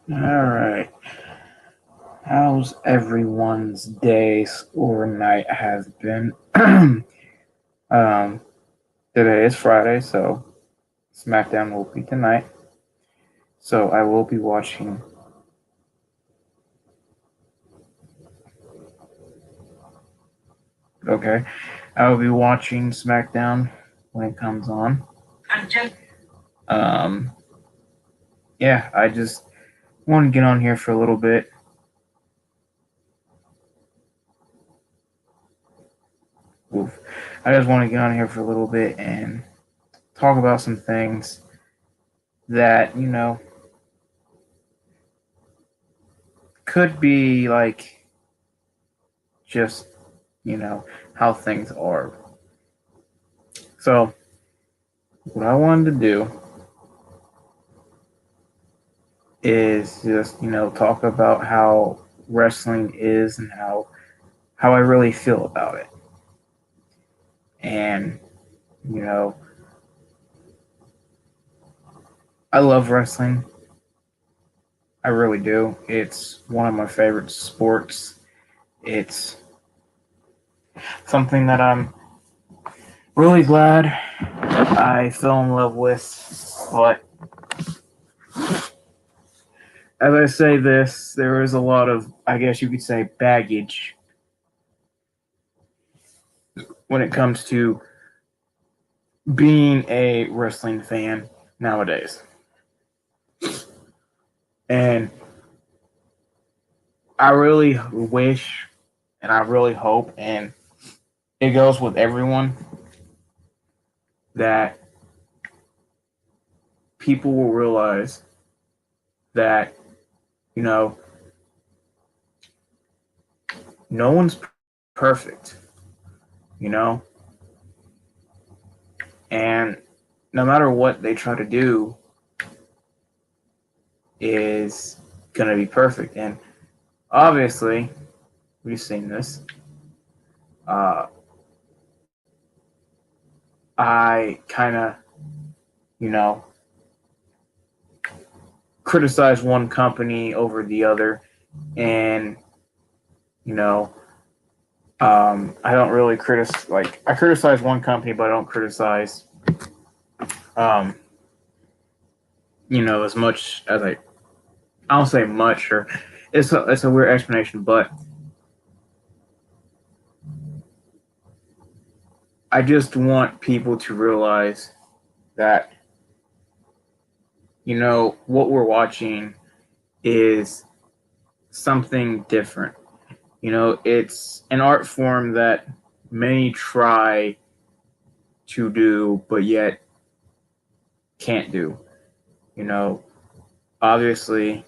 All right. How's everyone's day or night has been? um, Today is Friday, so SmackDown will be tonight. So I will be watching. Okay, I will be watching SmackDown when it comes on. Um, yeah, I just want to get on here for a little bit. Oof. I just want to get on here for a little bit and talk about some things that could be like just how things are. So what I wanted to do is just talk about how wrestling is and how I really feel about it. And you know, I love wrestling. I really do. It's one of my favorite sports. It's something that I'm really glad I fell in love with. But as I say this, there is a lot of, I guess you could say, baggage when it comes to being a wrestling fan nowadays. And I really wish and I really hope, and it goes with everyone, that people will realize that, you know, no one's perfect, you know, and no matter what they try to do is going to be perfect. And obviously, we've seen this. Uh, I kind of, you know, criticize one company over the other, and you know, I don't really criticize. Like I criticize one company, but I don't criticize, um, as much as I don't say much, or it's a weird explanation, but I just want people to realize that what we're watching is something different. It's an art form that many try to do, but yet can't do. You know, Obviously,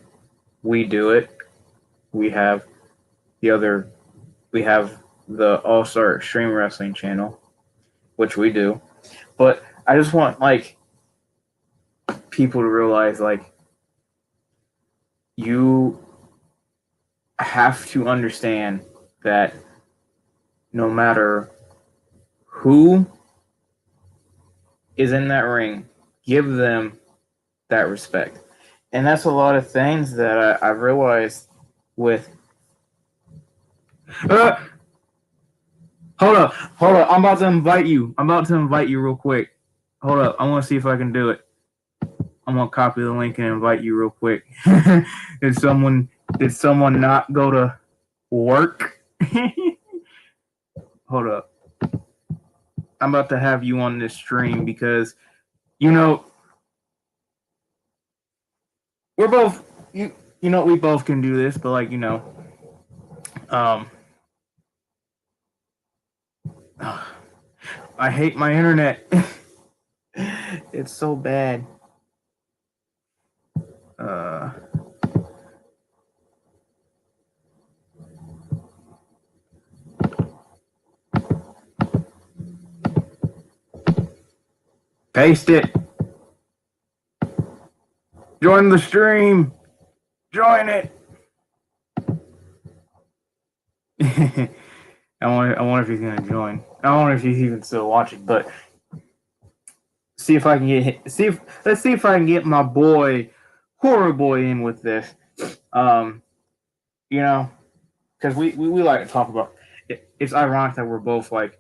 we do it. We have the other, we have the All Star Extreme Wrestling channel, which we do. But I just want people to realize you have to understand that no matter who is in that ring, give them that respect. And that's a lot of things that I've realized with. Uh, hold up. I'm about to invite you. I'm about to invite you real quick. Hold up. I want to see if I can do it. I'm gonna copy the link and invite you real quick. did someone did someone not go to work? Hold up. I'm about to have you on this stream because you know we're both we both can do this, but um I hate my internet. It's so bad. Uh Paste it. Join the stream. Join it. I wonder if he's gonna join. I wonder if he's even still watching, but see if I can get see if let's see if I can get my boy Horror Boy in with this. Um, you know, because we like to talk about it. It's ironic that we're both like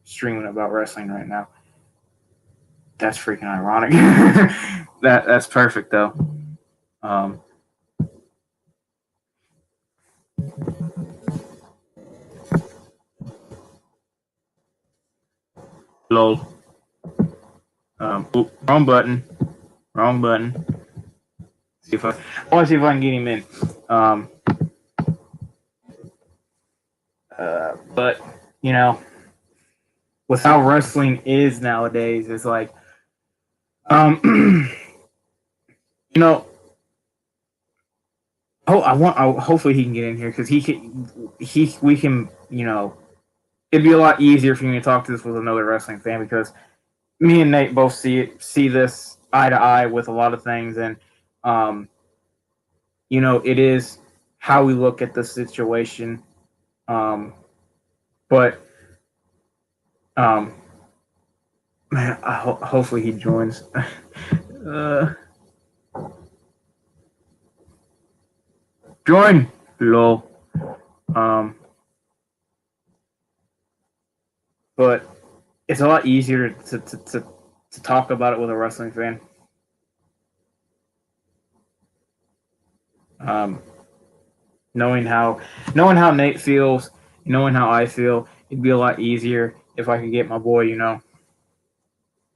streaming about wrestling right now. That's freaking ironic. That's perfect though. Um, lol. Wrong button. Wrong button. See if I want to see if I can get him in. Um, but you know, with how wrestling is nowadays, it's like, you know, hopefully he can get in here because we can, you know, it'd be a lot easier for me to talk to this with another wrestling fan because me and Nate both see this eye to eye with a lot of things, and um, you know, it is how we look at the situation. Um, but um, man, hopefully he joins. uh, join, lol. Um, but it's a lot easier to talk about it with a wrestling fan. Um, knowing how Nate feels, knowing how I feel, it'd be a lot easier if I could get my boy, you know,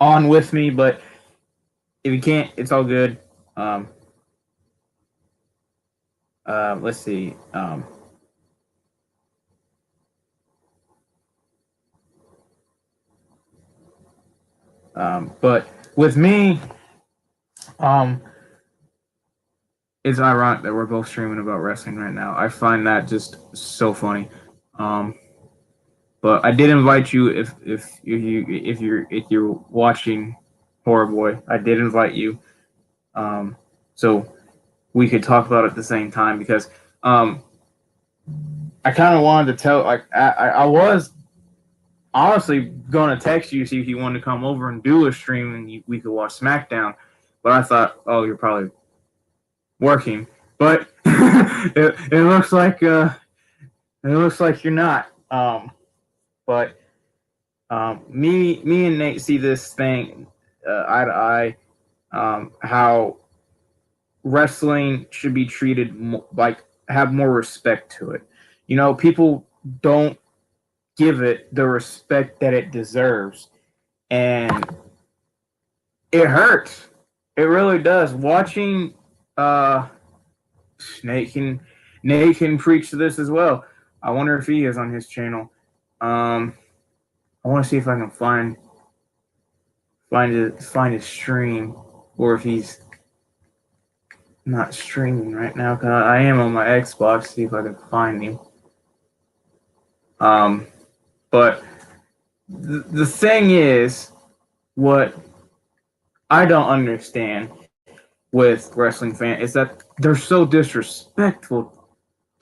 on with me. But if you can't, it's all good. Um, let's see. But with me, um, it's ironic that we're both streaming about wrestling right now. I find that just so funny. Um, but I did invite you if you're watching Horror Boy. I did invite you, so we could talk about it at the same time because um, I kind of wanted to tell like I was honestly going to text you see if you wanted to come over and do a stream and we could watch SmackDown, but I thought, oh, you're probably working, but it looks like you're not. But me and Nate see this thing eye to eye. How wrestling should be treated like have more respect to it. You know, people don't give it the respect that it deserves, and it hurts. It really does. Watching uh, Nate can Nate can preach to this as well. I wonder if he is on his channel. Um, I want to see if I can find his stream, or if he's not streaming right now. Cause I am on my Xbox. See if I can find him. Um, but the thing is, what I don't understand with wrestling fans is that they're so disrespectful.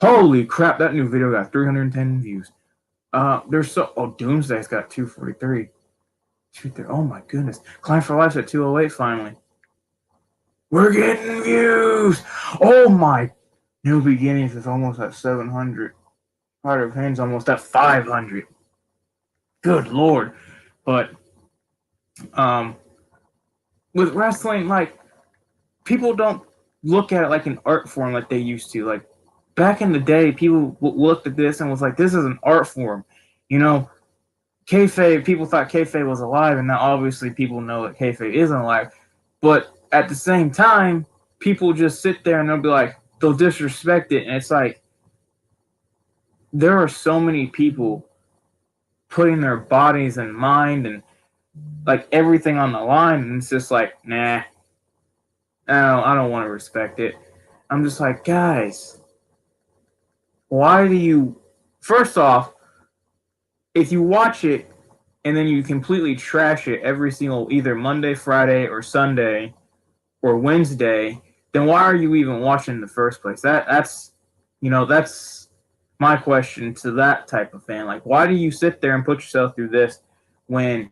Holy crap! That new video got 310 views. They're so. Oh, Doomsday's got 243. Oh my goodness! Climb for Life's at 208 finally. We're getting views. Oh my! New Beginnings is almost at 700. Heart of Pain's almost at 500. Good lord! But um, with wrestling, like people don't look at it like an art form like they used to. Like back in the day, people looked at this and was like, "This is an art form," you know. Kayfabe, people thought kayfabe was alive, and now obviously people know that kayfabe isn't alive. But at the same time, people just sit there and they'll disrespect it, and it's like there are so many people putting their bodies and mind and like everything on the line, and it's just like, nah, I don't want to respect it. I'm just like, guys, why do you? First off, if you watch it and then you completely trash it every single either Monday, Friday, or Sunday or Wednesday, then why are you even watching in the first place? That's that's my question to that type of fan. Like, why do you sit there and put yourself through this when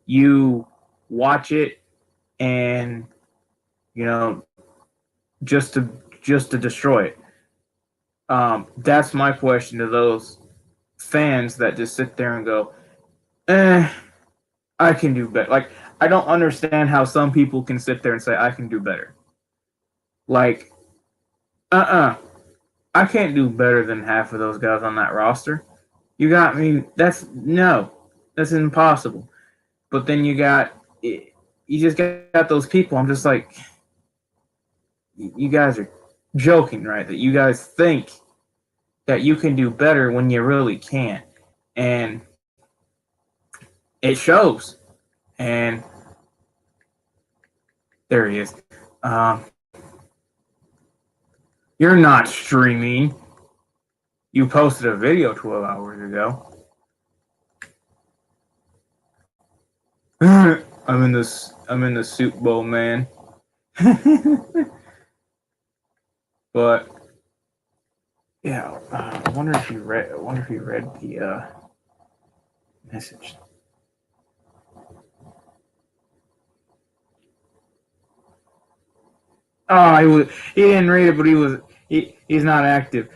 you watch it and you know just to just to destroy it. That's my question to those fans that just sit there and go, I can do better. Like, I don't understand how some people can sit there and say, I can do better. Like, I can't do better than half of those guys on that roster. You got me. That's impossible. But then you just got those people. I'm just like, you guys are joking, right? That you guys think that you can do better when you really can't. And it shows. And there he is. You're not streaming. You posted a video 12 hours ago. I'm in the Super Bowl, man. But yeah, I wonder if you read the message. Oh, he didn't read it, but he's not active.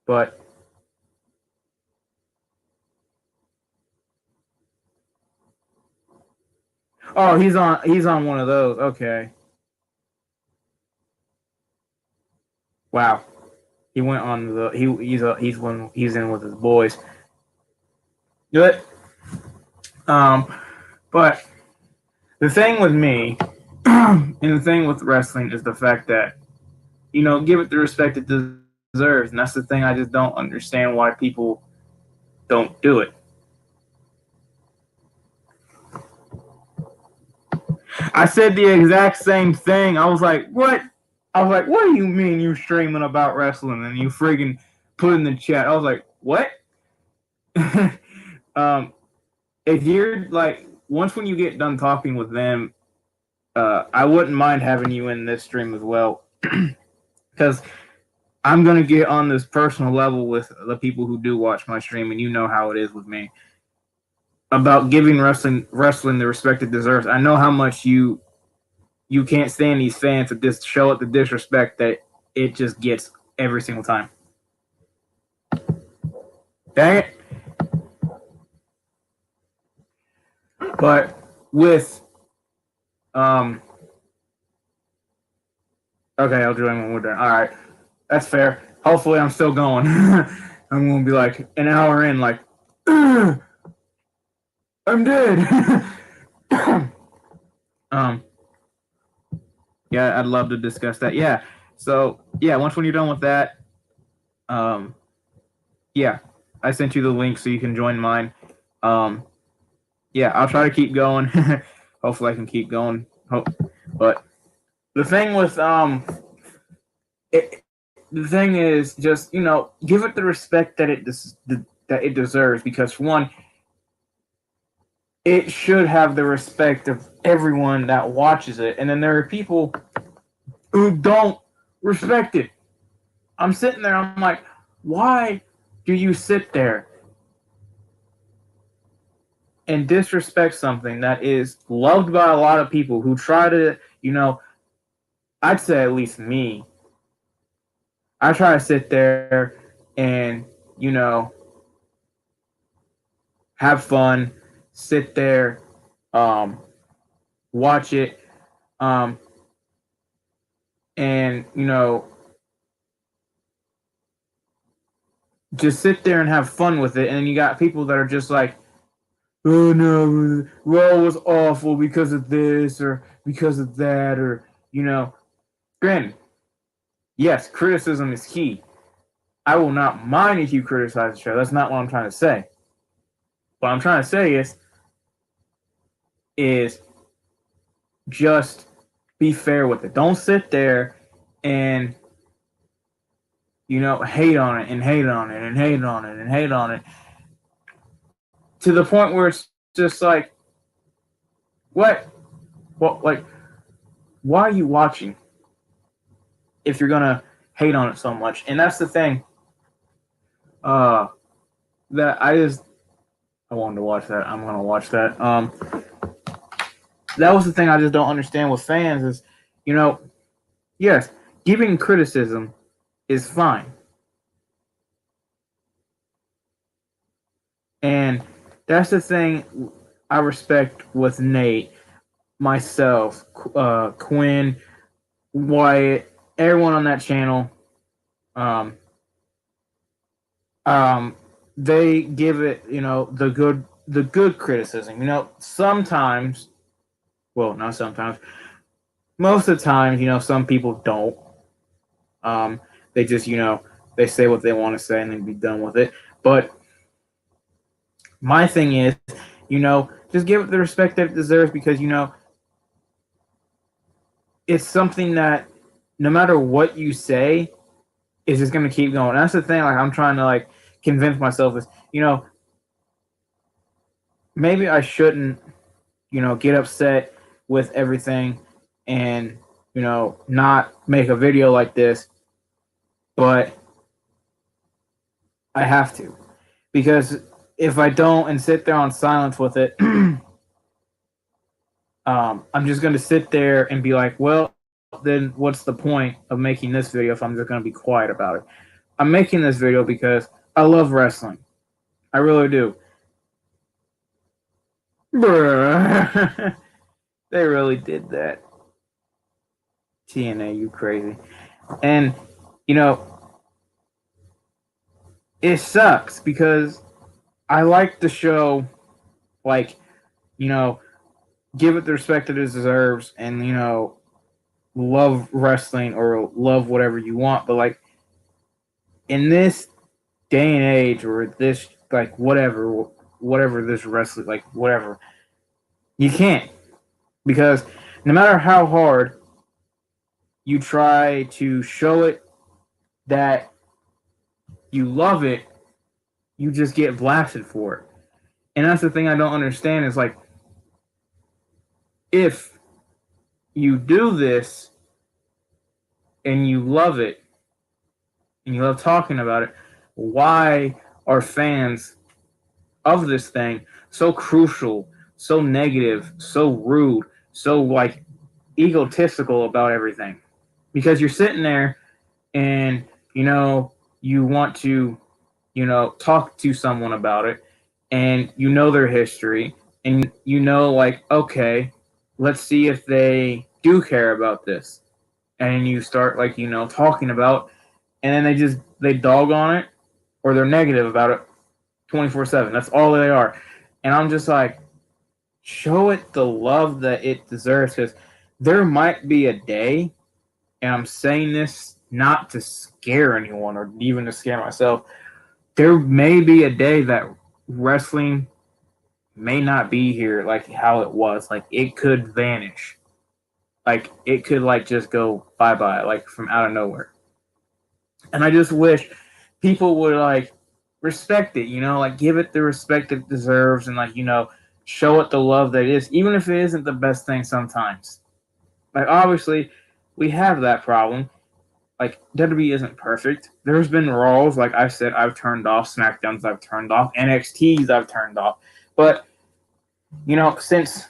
But oh, he's on one of those. Okay. Wow. He went on the he's in with his boys. Good. But the thing with me and the thing with wrestling is the fact that, give it the respect it deserves. And that's the thing I just don't understand why people don't do it. I said the exact same thing. I was like, what? I was like, what do you mean you streaming about wrestling? And you friggin' put in the chat. I was like, what? If you're like, once when you get done talking with them, I wouldn't mind having you in this stream as well. Because I'm going to get on this personal level with the people who do watch my stream, and you know how it is with me. About giving wrestling the respect it deserves. I know how much you can't stand these fans to just show it the disrespect that it just gets every single time. Dang it. But with okay, I'll do it when we're done. All right, that's fair. Hopefully, I'm still going. I'm gonna be like an hour in, like I'm dead. Yeah, I'd love to discuss that. Yeah. So yeah, once when you're done with that, yeah, I sent you the link so you can join mine. Yeah, I'll try to keep going. Hopefully, I can keep going. But the thing with the thing is just give it the respect that it deserves, because for one, it should have the respect of everyone that watches it, and then there are people who don't respect it. I'm sitting there, I'm like, why do you sit there and disrespect something that is loved by a lot of people who try to, I'd say at least me, I try to sit there and, have fun, sit there, watch it, and, just sit there and have fun with it. And then you got people that are just like, oh no, Raw was awful because of this or because of that, or, granted, yes, criticism is key. I will not mind if you criticize the show. That's not what I'm trying to say. What I'm trying to say is just be fair with it. Don't sit there and, hate on it and hate on it and hate on it and hate on it to the point where it's just like, what? Well, like, why are you watching if you're gonna hate on it so much? And that's the thing. That I wanted to watch that. I'm gonna watch that. That was the thing I just don't understand with fans is you know, yes, giving criticism is fine. And that's the thing I respect with Nate, myself, Quinn, Wyatt, everyone on that channel. Um, um, they give it, the good criticism. Sometimes, well, not sometimes, most of the time, some people don't. They just, they say what they want to say and then be done with it. But my thing is, just give it the respect that it deserves because, it's something that no matter what you say, is just going to keep going. That's the thing. Like I'm trying to convince myself is, maybe I shouldn't, get upset with everything and, not make a video like this, but I have to because if I don't and sit there on silence with it, I'm just going to sit there and be like, well, then what's the point of making this video if I'm just going to be quiet about it? I'm making this video because I love wrestling. I really do. Bruh. They really did that. TNA, you crazy. And, you know, it sucks because I like the show, like, give it the respect that it deserves and, love wrestling or love whatever you want. But, in this day and age or this, whatever this wrestling, whatever, you can't. Because no matter how hard you try to show it that you love it, you just get blasted for it. And that's the thing I don't understand is if you do this and you love it and you love talking about it, why are fans of this thing so crucial, so negative, so rude, so egotistical about everything? Because you're sitting there and you want to talk to someone about it and their history and okay, let's see if they do care about this, and you start talking about, and then they dog on it or they're negative about it 24/7. That's all they are. And I'm just like, show it the love that it deserves, because there might be a day, and I'm saying this not to scare anyone or even to scare myself, there may be a day that wrestling may not be here like how it was. Like it could vanish. Like it could just go bye bye, from out of nowhere. And I just wish people would respect it, give it the respect it deserves, and show it the love that it is, even if it isn't the best thing sometimes. Obviously we have that problem. WWE isn't perfect. There's been Raws, like I said, I've turned off. SmackDowns I've turned off. NXTs I've turned off. But since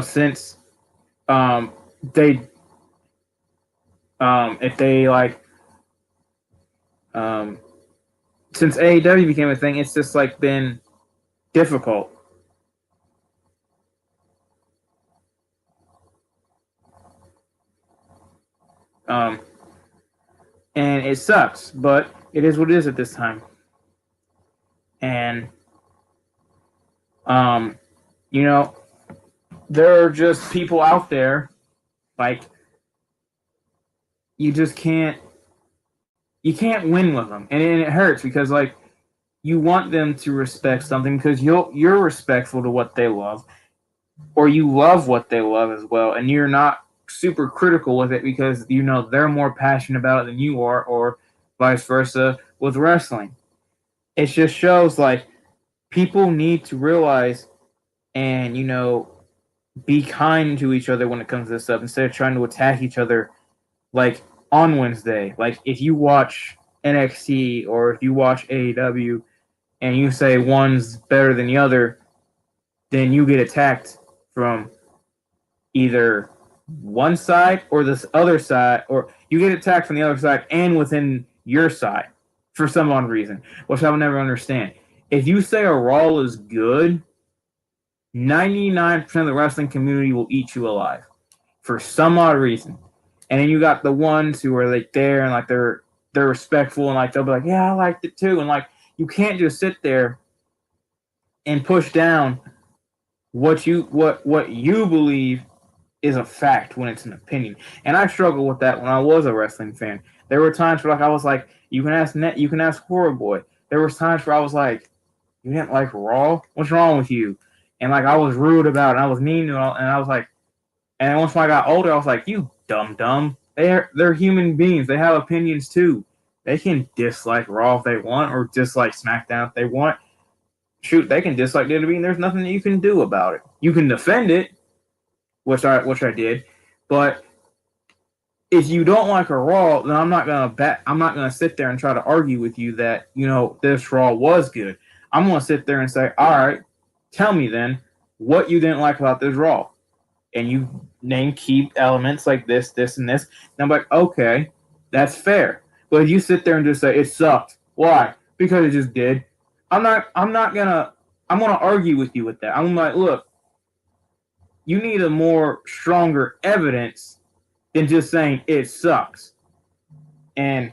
since they if they since AEW became a thing, it's just been difficult. And it sucks, but it is what it is at this time. And there are just people out there you just can't win with them, and it hurts because you want them to respect something because you're respectful to what they love, or you love what they love as well, and you're not super critical with it because they're more passionate about it than you are, or vice versa with wrestling. It just shows people need to realize and be kind to each other when it comes to this stuff instead of trying to attack each other on Wednesday. If you watch NXT or if you watch AEW, and you say one's better than the other, then you get attacked from either one side or this other side, or you get attacked from the other side and within your side for some odd reason, which I will never understand. If you say a Raw is good, 99% of the wrestling community will eat you alive for some odd reason. And then you got the ones who are like there and like they're respectful and like they'll be like, yeah, I liked it too. And like you can't just sit there and push down what you believe is a fact when it's an opinion. And I struggled with that when I was a wrestling fan. There were times where like I was like, you can ask Horror Boy. There was times where I was like, you didn't like Raw? What's wrong with you? And like I was rude about it. And I was mean to it, and I was like, and once I got older, I was like, you dumb. They're human beings. They have opinions too. They can dislike Raw if they want, or dislike SmackDown if they want. Shoot, they can dislike WWE, and there's nothing that you can do about it. You can defend it, which I did, but if you don't like a Raw, then I'm not gonna sit there and try to argue with you that this Raw was good. I'm gonna sit there and say, all right, tell me then what you didn't like about this Raw, and you name key elements like this, and this. And I'm like, okay, that's fair. But if you sit there and just say it sucked, why? Because it just did. I'm gonna argue with you with that. I'm like, look, you need a more stronger evidence than just saying it sucks. And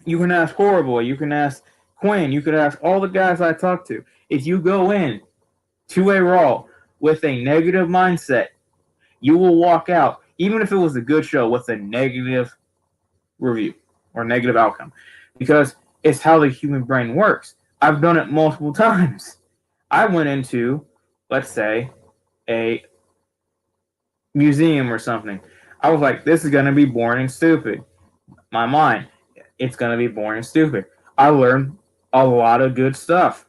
you can ask Horror Boy, you can ask Quinn, you could ask all the guys I talk to. If you go in to a Raw with a negative mindset, you will walk out, even if it was a good show, with a negative review or negative outcome. Because it's how the human brain works. I've done it multiple times. I went into, let's say, a museum or something. I was like, this is going to be boring and stupid. My mind, it's going to be boring and stupid. I learned a lot of good stuff.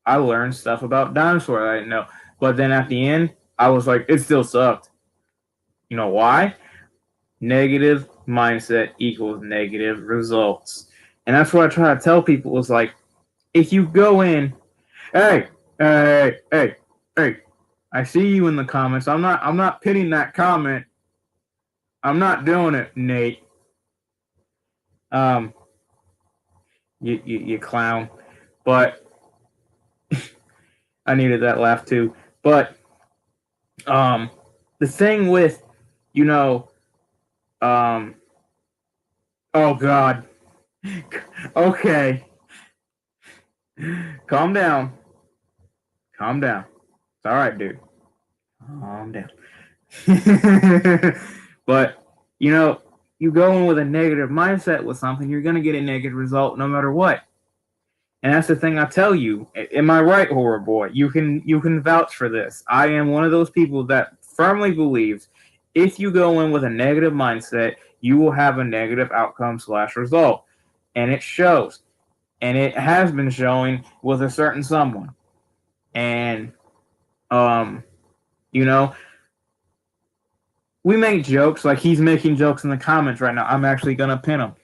I learned stuff about dinosaurs I didn't know. But then at the end, I was like, it still sucked. You know why? Negative mindset equals negative results. And that's what I try to tell people is like, if you go in, hey, I see you in the comments. I'm not pitting that comment. I'm not doing it, Nate. You clown. But I needed that laugh too. But the thing with, oh God. Okay. Calm down. It's all right, dude. Calm down. But, you go in with a negative mindset with something, you're going to get a negative result no matter what. And that's the thing I tell you. Am I right, Horror Boy? You can vouch for this. I am one of those people that firmly believes if you go in with a negative mindset, you will have a negative outcome / result. And it shows. And it has been showing with a certain someone. And, we make jokes, like he's making jokes in the comments right now. I'm actually going to pin him.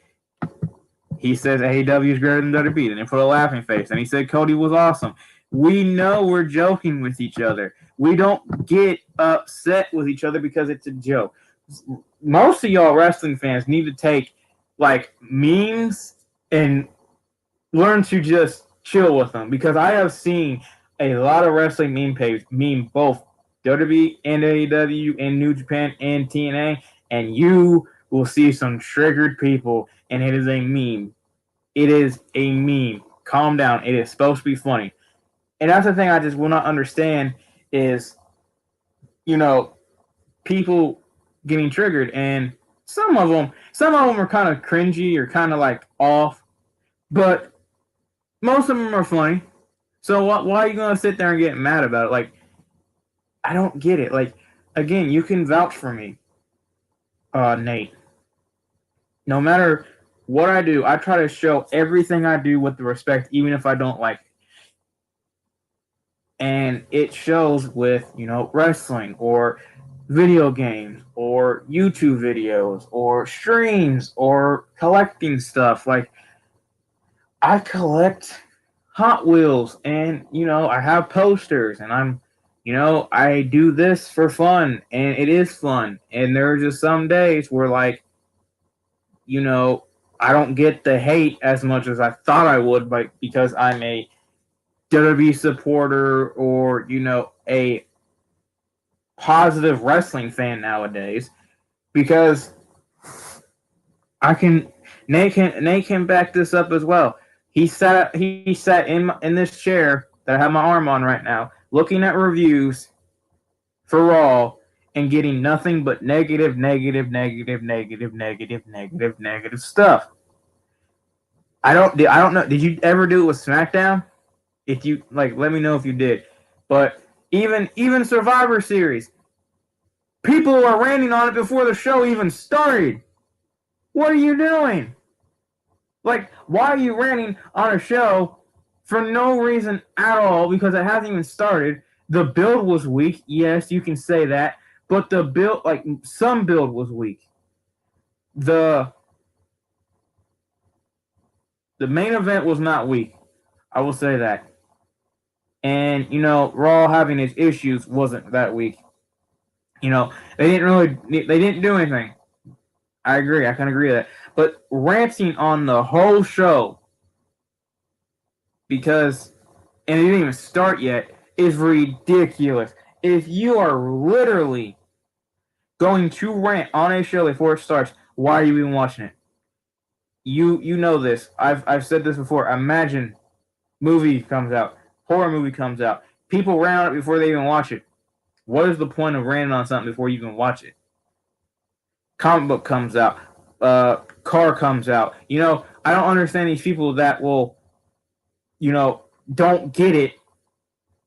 He says AEW is greater than WWE, and they put a laughing face. And he said Cody was awesome. We know we're joking with each other. We don't get upset with each other because it's a joke. Most of y'all wrestling fans need to take like memes and learn to just chill with them, because I have seen a lot of wrestling meme both WWE and AEW and New Japan and TNA, and you will see some triggered people, and it is a meme. It is a meme. Calm down. It is supposed to be funny. And that's the thing I just will not understand is, people getting triggered, and some of them are kind of cringy or kind of like off, but most of them are funny. So why are you going to sit there and get mad about it? Like, I don't get it. Like, again, you can vouch for me, Nate. No matter what I do, I try to show everything I do with the respect, even if I don't like it. And it shows with, wrestling or video games or YouTube videos or streams or collecting stuff. Like, I collect Hot Wheels, and I have posters, and I do this for fun, and it is fun. And there are just some days where, like, I don't get the hate as much as I thought I would, but because I'm a WWE supporter, or a positive wrestling fan nowadays, because I can Nate can back this up as well. He sat in this chair that I have my arm on right now, looking at reviews for Raw and getting nothing but negative, negative, negative, negative, negative, negative, negative stuff. I don't know. Did you ever do it with SmackDown? If you like, let me know if you did. But even Survivor Series, people are ranting on it before the show even started. What are you doing? Like, why are you ranting on a show for no reason at all? Because it hasn't even started. The build was weak. Yes, you can say that. But the build, like, some build was weak. The main event was not weak. I will say that. And, Raw having its issues wasn't that weak. They didn't do anything. I agree. I can agree with that. But ranting on the whole show, because, and it didn't even start yet, is ridiculous. If you are literally going to rant on a show before it starts, why are you even watching it? You know this. I've said this before. Imagine movie comes out, horror movie comes out. People rant on it before they even watch it. What is the point of ranting on something before you even watch it? Comic book comes out, car comes out. I don't understand these people that will, don't get it,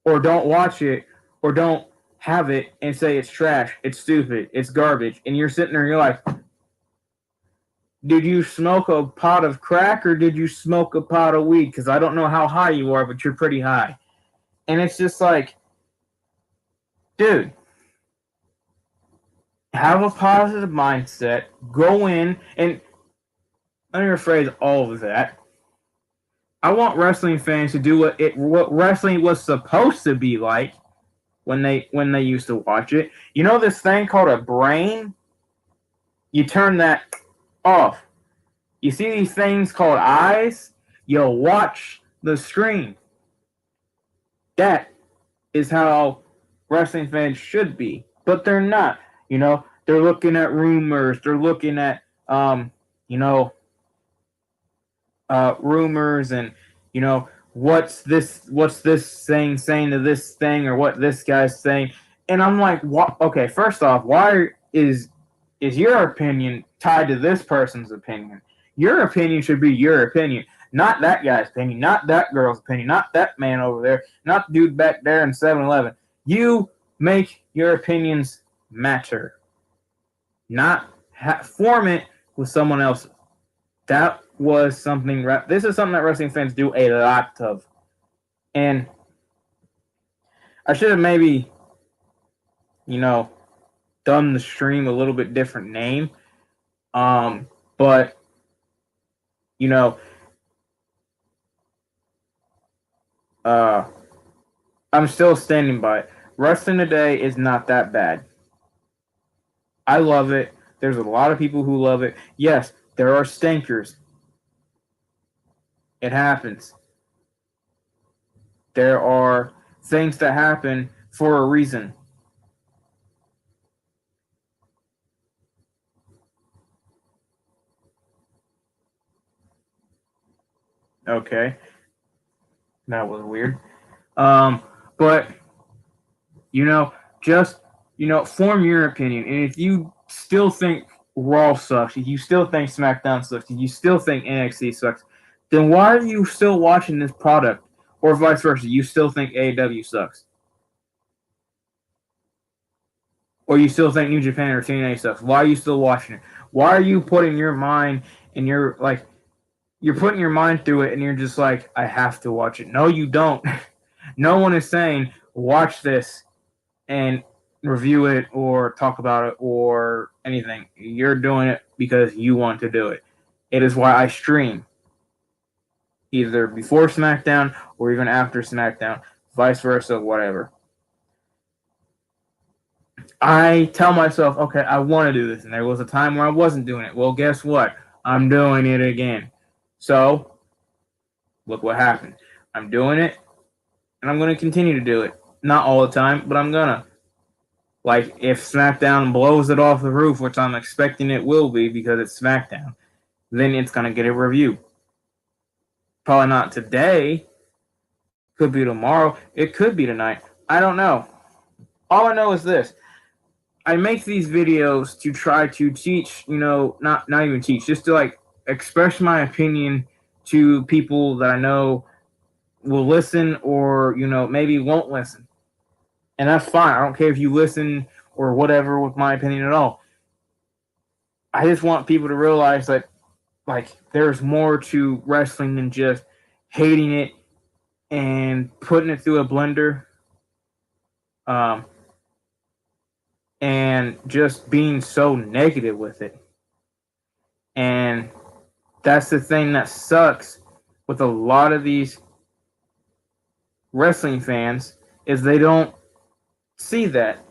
or don't watch it, or don't have it, and say it's trash, it's stupid, it's garbage. And you're sitting there and you're like, did you smoke a pot of crack or did you smoke a pot of weed? Because I don't know how high you are, but you're pretty high. And it's just like, dude, have a positive mindset, go in, and let me rephrase all of that. I want wrestling fans to do what wrestling was supposed to be like when they used to watch it. You know this thing called a brain? You turn that off. You see these things called eyes? You'll watch the screen. That is how wrestling fans should be. But they're not. They're looking at rumors. They're looking at rumors, and what's this thing saying to this thing, or what this guy's saying. And I'm like, what? Okay, first off, why is your opinion tied to this person's opinion? Your opinion should be your opinion, not that guy's opinion, not that girl's opinion, not that man over there, not the dude back there in 7-Eleven. You make your opinions matter, not form it with someone else's. That was something. This is something that wrestling fans do a lot of, and I should have maybe, done the stream a little bit different name. But I'm still standing by it. Wrestling today is not that bad. I love it. There's a lot of people who love it. Yes, there are stinkers. It happens. There are things that happen for a reason. Okay. That was weird. But just form your opinion. And if you still think Raw sucks, if you still think SmackDown sucks, if you still think NXT sucks, then why are you still watching this product? Or vice versa, you still think AEW sucks? Or you still think New Japan or TNA sucks? Why are you still watching it? Why are you putting your mind and you're putting your mind through it, and you're just like, I have to watch it. No, you don't. No one is saying, watch this and review it or talk about it or anything. You're doing it because you want to do it. It is why I stream. either before SmackDown or even after SmackDown, vice versa, whatever. I tell myself, okay, I want to do this, and there was a time where I wasn't doing it. Well, guess what? I'm doing it again. So, look what happened. I'm doing it, and I'm going to continue to do it. Not all the time, but I'm going to. Like, if SmackDown blows it off the roof, which I'm expecting it will be because it's SmackDown, then it's going to get a review. Probably not today. Could be tomorrow. It could be tonight. I don't know. All I know is this. I make these videos to try to teach, not even teach, just to like express my opinion to people that I know will listen or, maybe won't listen. And that's fine. I don't care if you listen or whatever with my opinion at all. I just want people to realize that, like, there's more to wrestling than just hating it and putting it through a blender. And just being so negative with it. And that's the thing that sucks with a lot of these wrestling fans is they don't see that.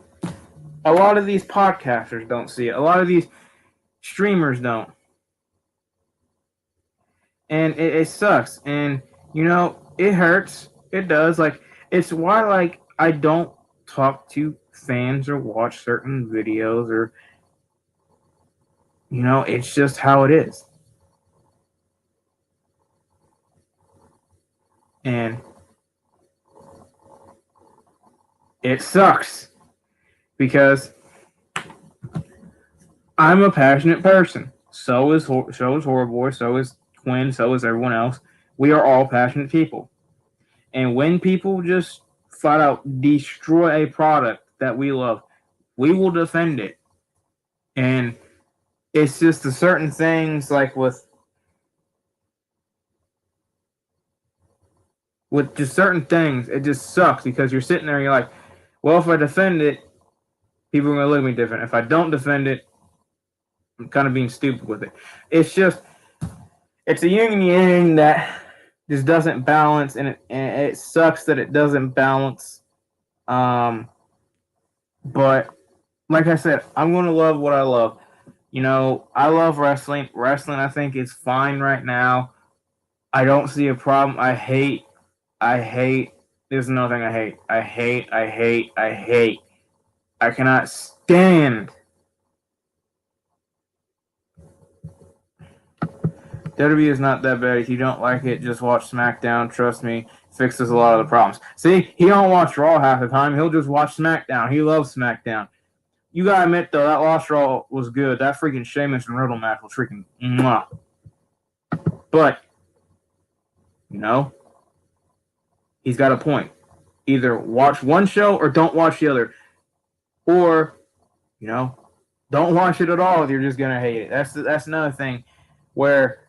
A lot of these podcasters don't see it. A lot of these streamers don't. And it sucks. And, it hurts. It does. Like, it's why, like, I don't talk to fans or watch certain videos or, it's just how it is. And it sucks because I'm a passionate person. So is Horrorboy. So is Quinn. So is everyone else. We are all passionate people. And when people just flat out destroy a product that we love, we will defend it. And it's just the certain things like with just certain things, it just sucks because you're sitting there and you're like, well, if I defend it, people are going to look at me different. If I don't defend it, I'm kind of being stupid with it. It's a yin and yang that just doesn't balance, and it sucks that it doesn't balance. But like I said, I'm going to love what I love. I love wrestling. Wrestling, I think, is fine right now. I don't see a problem. I hate. There's another thing I hate. I cannot stand WWE is not that bad. If you don't like it, just watch SmackDown. Trust me, fixes a lot of the problems. See, he don't watch Raw half the time. He'll just watch SmackDown. He loves SmackDown. You gotta admit though, that Lost Raw was good. That freaking Sheamus and Riddle match was freaking mwah. But he's got a point. Either watch one show or don't watch the other, or don't watch it at all if you're just gonna hate it. That's another thing where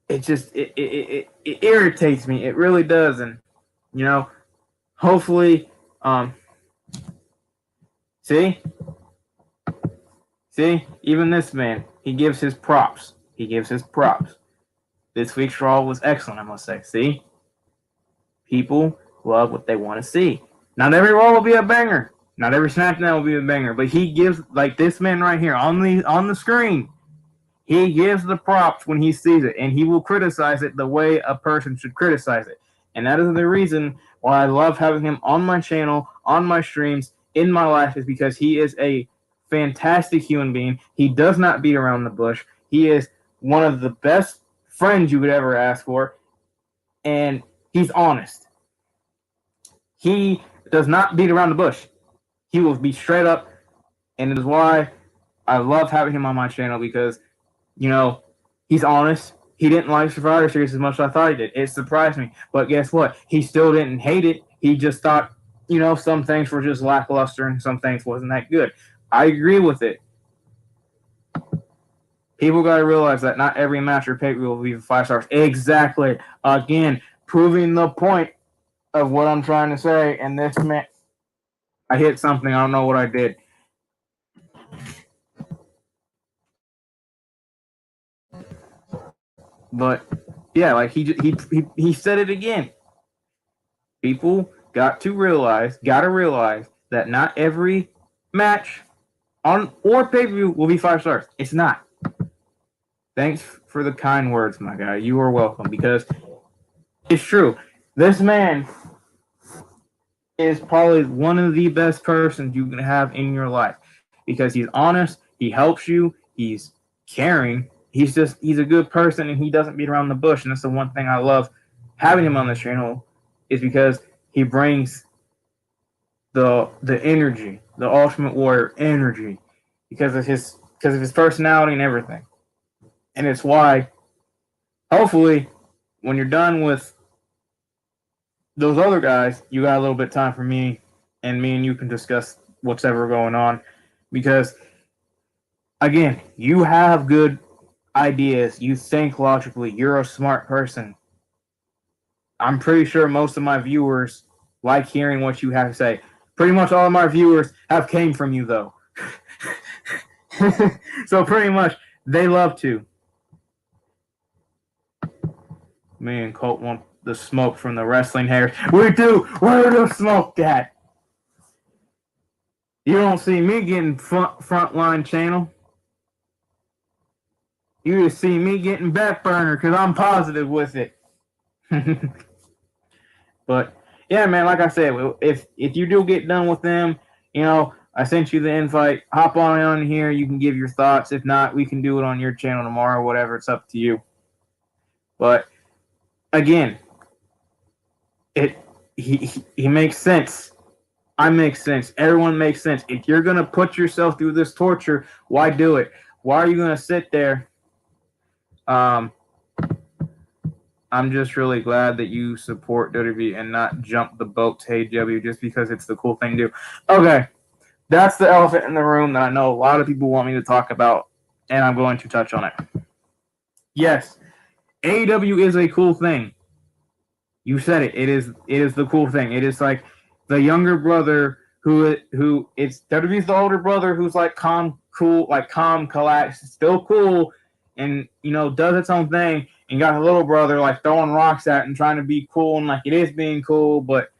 it just it irritates me. It really does, and hopefully, see, even this man, he gives his props. This week's Raw was excellent, I must say. See, people love what they want to see. Not every Raw will be a banger. Not every SmackDown will be a banger, but he gives, like this man right here on the screen. He gives the props when he sees it, and he will criticize it the way a person should criticize it. And that is the reason why I love having him on my channel, on my streams, in my life, is because he is a fantastic human being. He does not beat around the bush. He is one of the best friends you could ever ask for, and he's honest. He does not beat around the bush. He will be straight up, and it is why I love having him on my channel because he's honest. He didn't like Survivor Series as much as I thought he did. It surprised me. But guess what? He still didn't hate it. He just thought, some things were just lackluster and some things wasn't that good. I agree with it. People got to realize that not every match or pay-per-view will be 5 stars. Exactly. Again, proving the point of what I'm trying to say. And this man, I hit something. I don't know what I did. But yeah, like he said it again. People gotta realize that not every match on or pay per view will be 5 stars. It's not. Thanks for the kind words, my guy. You are welcome because it's true. This man is probably one of the best persons you can have in your life because he's honest, he helps you, he's caring, he's a good person and he doesn't beat around the bush. And that's the one thing I love having him on this channel is because he brings the energy, the Ultimate Warrior energy, because of his personality and everything. And it's why hopefully when you're done with those other guys, you got a little bit of time for me and you can discuss what's ever going on. Because again, you have good ideas, you think logically, you're a smart person. I'm pretty sure most of my viewers like hearing what you have to say. Pretty much all of my viewers have came from you though. So pretty much they love to. Me and Colt want the smoke from the wrestling hairs. We do. Where the smoke at? You don't see me getting frontline channel. You just see me getting back burner because I'm positive with it. But yeah, man, like I said, if you do get done with them, I sent you the invite. Hop on here. You can give your thoughts. If not, we can do it on your channel tomorrow. Whatever. It's up to you. But again, he makes sense. I make sense. Everyone makes sense. If you're gonna put yourself through this torture, why do it? Why are you gonna sit there? I'm just really glad that you support WWE and not jump the boat to AEW just because it's the cool thing to do. Okay, that's the elephant in the room that I know a lot of people want me to talk about, and I'm going to touch on it. Yes, AEW is a cool thing. You said it. It is the cool thing. It is like the younger brother who it's WWE's the older brother who's like calm, cool, like calm, collapsed, still cool, and does its own thing. And got a little brother like throwing rocks at it and trying to be cool and like it is being cool, but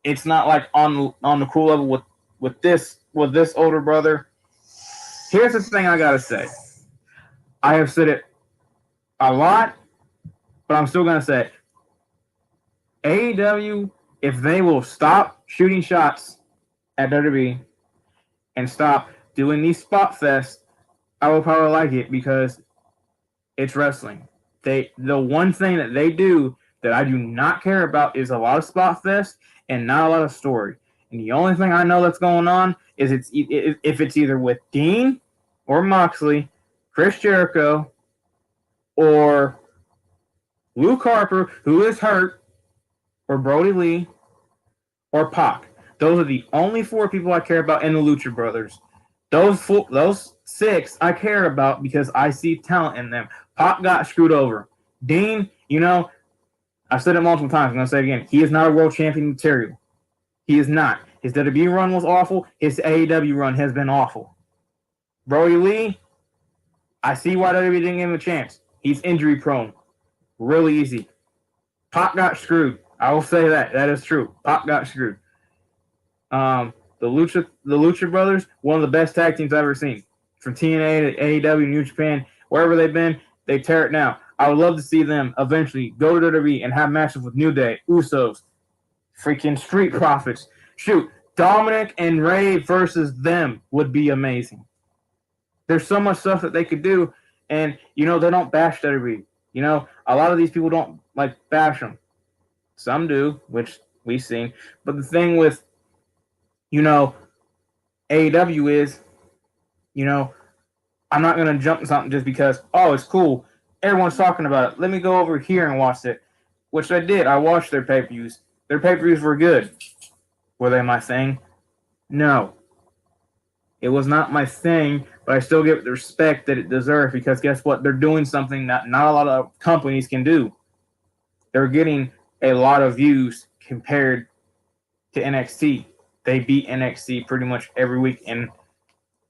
it's not like on the cool level with this older brother. Here's the thing I gotta say. I have said it a lot, but I'm still gonna say it. AEW, if they will stop shooting shots at WWE and stop doing these spot fests, I will probably like it because it's wrestling. The one thing that they do that I do not care about is a lot of spot fest and not a lot of story. And the only thing I know that's going on is if it's either with Dean or Moxley, Chris Jericho, or Luke Harper, who is hurt, or Brody Lee, or Pac. Those are the only 4 people I care about in the Lucha Brothers. Those 6 I care about because I see talent in them. Pac got screwed over. Dean, I've said it multiple times. I'm going to say it again. He is not a world champion material. He is not. His WWE run was awful. His AEW run has been awful. Brody Lee, I see why WWE didn't give him a chance. He's injury prone. Really easy. Pac got screwed. I will say that. That is true. Pac got screwed. The Lucha Brothers, one of the best tag teams I've ever seen. From TNA to AEW, New Japan, wherever they've been, they tear it down. I would love to see them eventually go to WWE and have matches with New Day, Usos, freaking Street Profits. Shoot, Dominic and Ray versus them would be amazing. There's so much stuff that they could do, and they don't bash WWE. A lot of these people don't bash them. Some do, which we've seen. But the thing with AEW is, I'm not going to jump to something just because, it's cool. Everyone's talking about it. Let me go over here and watch it, which I did. I watched their pay-per-views. Their pay-per-views were good. Were they my thing? No. It was not my thing, but I still give it the respect that it deserves because guess what? They're doing something that not a lot of companies can do. They're getting a lot of views compared to NXT. They beat NXT pretty much every week, and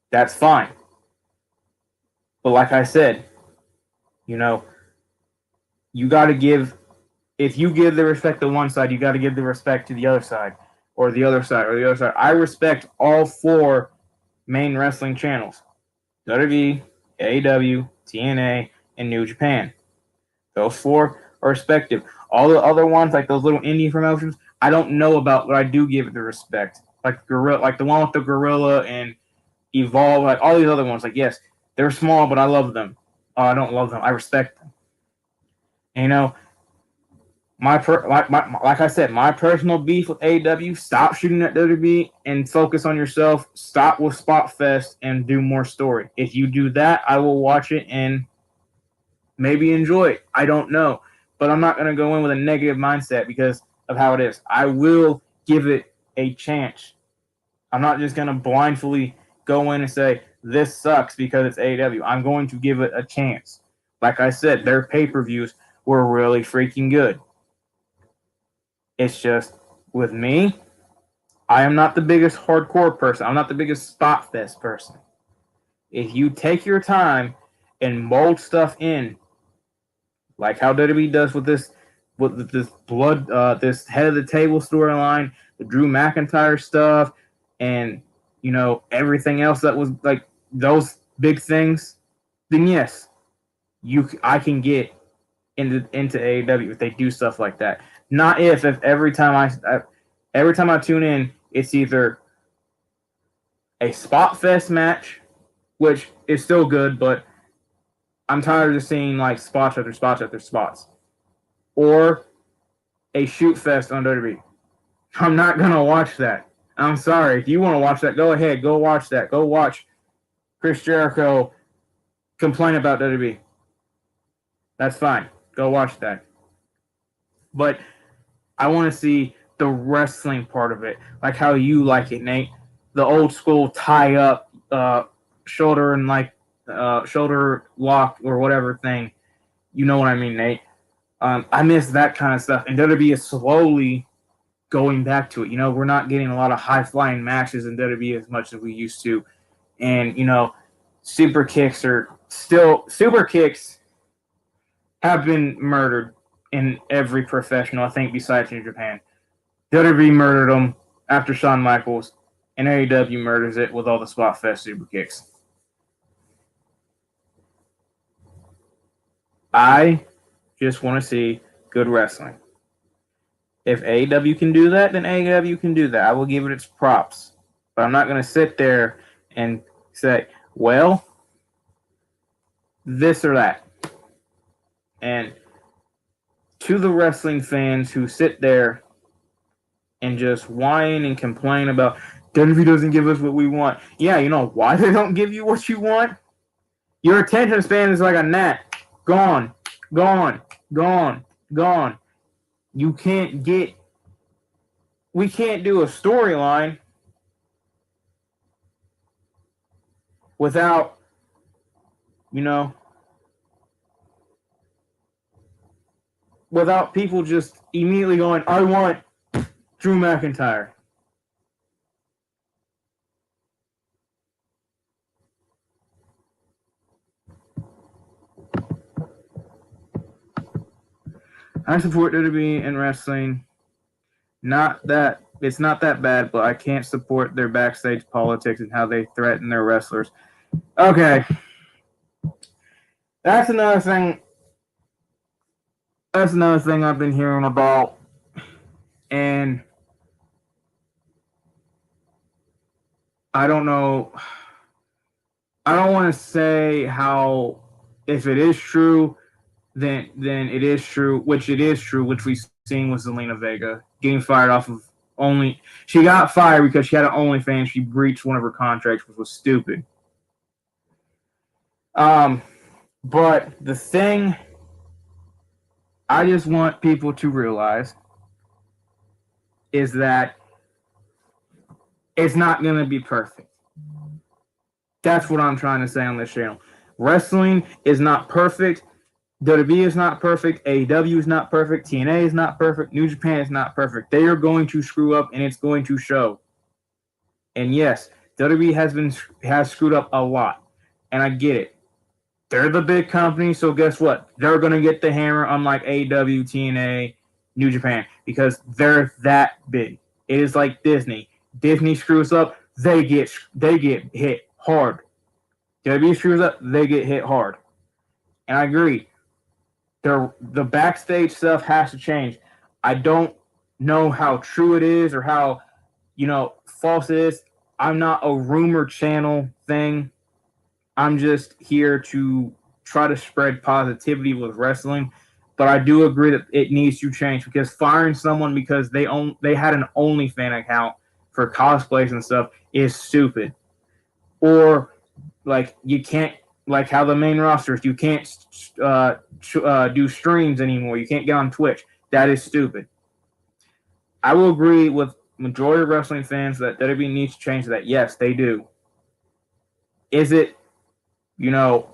that's fine. But like I said, You got to give, if you give the respect to one side, you got to give the respect to the other side, or the other side, or the other side. I respect all four main wrestling channels: WWE, AEW, TNA, and New Japan. Those four are respected. All the other ones, like those little indie promotions, I don't know about, but I do give it the respect. Like Gorilla, like the one with the Gorilla and Evolve, like all these other ones. Like, yes, they're small, but I love them. I don't love them. I respect them. And, you know, like I said, my personal beef with AEW: stop shooting at WWE and focus on yourself. Stop with Spot Fest and do more story. If you do that, I will watch it and maybe enjoy it. I don't know, but I'm not going to go in with a negative mindset because of how it is. I will give it a chance. I'm not just going to blindly go in and say this sucks because it's AEW. I'm going to give it a chance. Like I said, their pay-per-views were really freaking good. It's just, with me, I am not the biggest hardcore person. I'm not the biggest Spot Fest person. If you take your time and mold stuff in, like how WWE does with this this head of the table storyline, the Drew McIntyre stuff, and everything else that was like those big things, then yes, I can get into AEW if they do stuff like that. Not if every time I tune in, it's either a Spot Fest match, which is still good, but I'm tired of just seeing like spots after spots after spots, or a shoot fest on WWE. I'm not gonna watch that. I'm sorry. If you want to watch that, go ahead. Go watch that. Go watch Chris Jericho complain about WWE. That's fine. Go watch that. But I want to see the wrestling part of it, like how you like it, Nate. The old school tie up, shoulder and shoulder lock or whatever thing. You know what I mean, Nate. I miss that kind of stuff, and WWE is slowly going back to it. We're not getting a lot of high flying matches in WWE as much as we used to, and super kicks have been murdered in every professional, I think, besides New Japan. WWE murdered them after Shawn Michaels, and AEW murders it with all the Spot Fest super kicks. I just want to see good wrestling. If AEW can do that, then AEW can do that. I will give it its props. But I'm not going to sit there and say, well, this or that. And to the wrestling fans who sit there and just whine and complain about WWE doesn't give us what we want. Yeah, you know why they don't give you what you want? Your attention span is like a gnat. Gone, gone, gone, gone. We can't do a storyline without, without people just immediately going, I want Drew McIntyre. I support WWE in wrestling. It's not that bad, but I can't support their backstage politics and how they threaten their wrestlers. Okay. That's another thing I've been hearing about. And I don't know. I don't want to say how, if it is true, then it is true, which we've seen with Zelina Vega getting fired off of she got fired because she had an OnlyFans. She breached one of her contracts, which was stupid. But the thing I just want people to realize is that it's not going to be perfect. That's what I'm trying to say on this channel. Wrestling is not perfect. WWE is not perfect. AEW is not perfect. TNA is not perfect. New Japan is not perfect. They are going to screw up, and it's going to show. And yes, WWE has screwed up a lot, and I get it. They're the big company, so guess what? They're going to get the hammer, unlike AEW, TNA, New Japan, because they're that big. It is like Disney. Disney screws up, they get hit hard. WWE screws up, they get hit hard. And I agree. The backstage stuff has to change. I don't know how true it is or how false it is. I'm not a rumor channel thing. I'm just here to try to spread positivity with wrestling. But I do agree that it needs to change, because firing someone because they had an OnlyFans account for cosplays and stuff is stupid. Or like you can't, like how the main rosters, you can't do streams anymore. You can't get on Twitch. That is stupid. I will agree with majority of wrestling fans that WWE needs to change that. Yes, they do. Is it, I don't know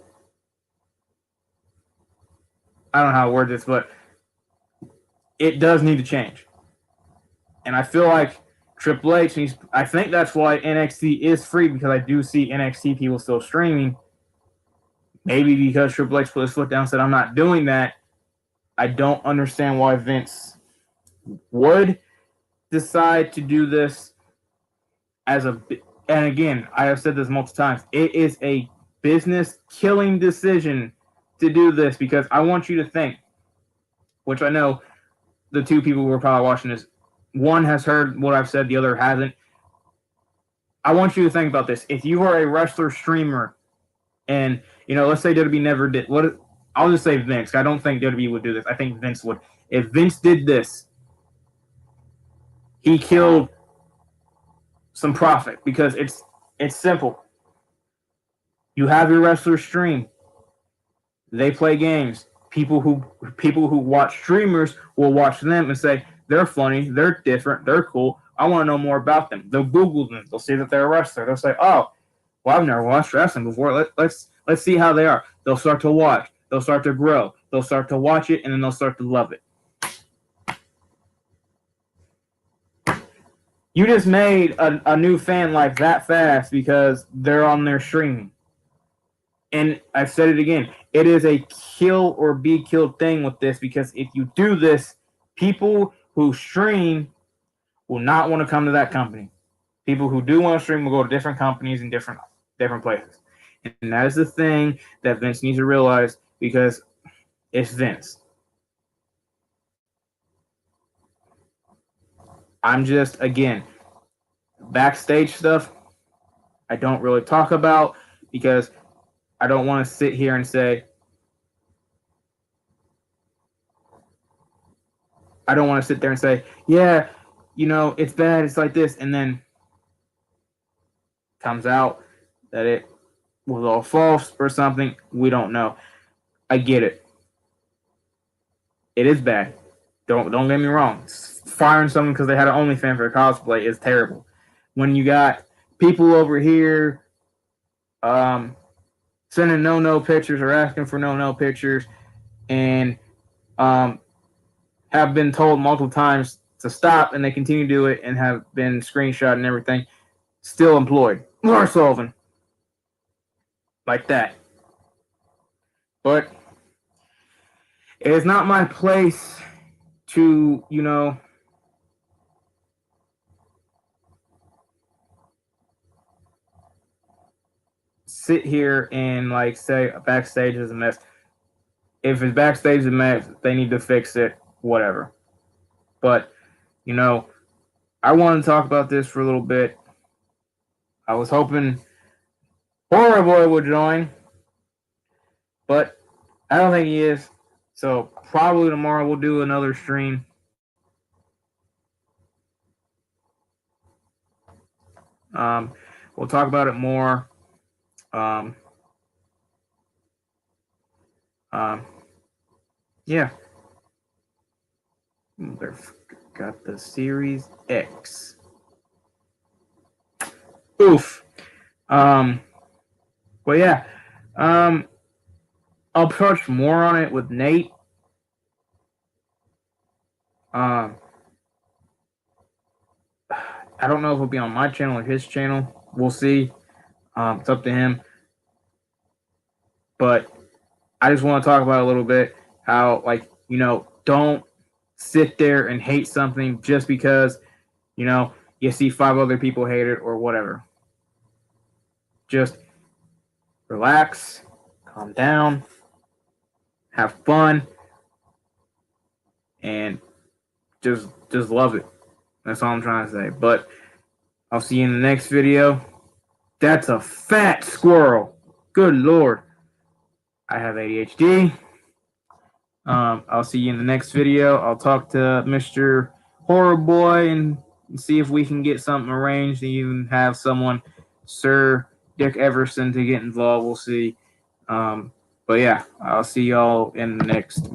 how to word this, but it does need to change. And I feel like Triple H needs, I think that's why NXT is free, because I do see NXT people still streaming. Maybe because Triple H put his foot down and said, I'm not doing that. I don't understand why Vince would decide to do this and again, I have said this multiple times, it is a business killing decision to do this, because I want you to think, which I know the two people who are probably watching this, one has heard what I've said, the other hasn't. I want you to think about this. If you are a wrestler streamer, and let's say WWE never did what, I'll just say Vince. I don't think WWE would do this. I think Vince would. If Vince did this, he killed some profit, because it's simple. You have your wrestler stream. They play games. People who watch streamers will watch them and say, they're funny, they're different, they're cool. I want to know more about them. They'll Google them. They'll see that they're a wrestler. They'll say, oh, well, I've never watched wrestling before. Let's see how they are. They'll start to watch. They'll start to grow. They'll start to watch it, and then they'll start to love it. You just made a new fan like that fast because they're on their streaming. And I've said it again. It is a kill or be killed thing with this, because if you do this, people who stream will not want to come to that company. People who do want to stream will go to different companies and different places. And that is the thing that Vince needs to realize, because it's Vince. I'm just, again, backstage stuff I don't really talk about, because I don't want to sit here and say, I don't want to sit there and say, yeah, it's bad, it's like this, and then comes out that it was all false or something. We don't know. I get it. It is bad. Don't get me wrong. Firing someone because they had an OnlyFans for a cosplay is terrible. When you got people over here sending no pictures or asking for no pictures, and have been told multiple times to stop, and they continue to do it and have been screenshot and everything, still employed. Lars Sullivan. Like that. But it is not my place to, sit here and like say backstage is a mess. If it's backstage is a mess, they need to fix it, whatever. But, I want to talk about this for a little bit. I was hoping Horror Boy would join, but I don't think he is. So probably tomorrow we'll do another stream. We'll talk about it more. Yeah. They've got the Series X. Oof. Well, yeah. I'll touch more on it with Nate. I don't know if it'll be on my channel or his channel. We'll see. It's up to him. But I just want to talk about a little bit how, like, don't sit there and hate something just because, you see 5 other people hate it or whatever. Just relax, calm down, have fun, and just love it. That's all I'm trying to say. But I'll see you in the next video. That's a fat squirrel. Good Lord. I have ADHD. I'll see you in the next video. I'll talk to Mr. Horror Boy and see if we can get something arranged and even have someone, Sir Dick Everson, to get involved. We'll see. But yeah, I'll see y'all in the next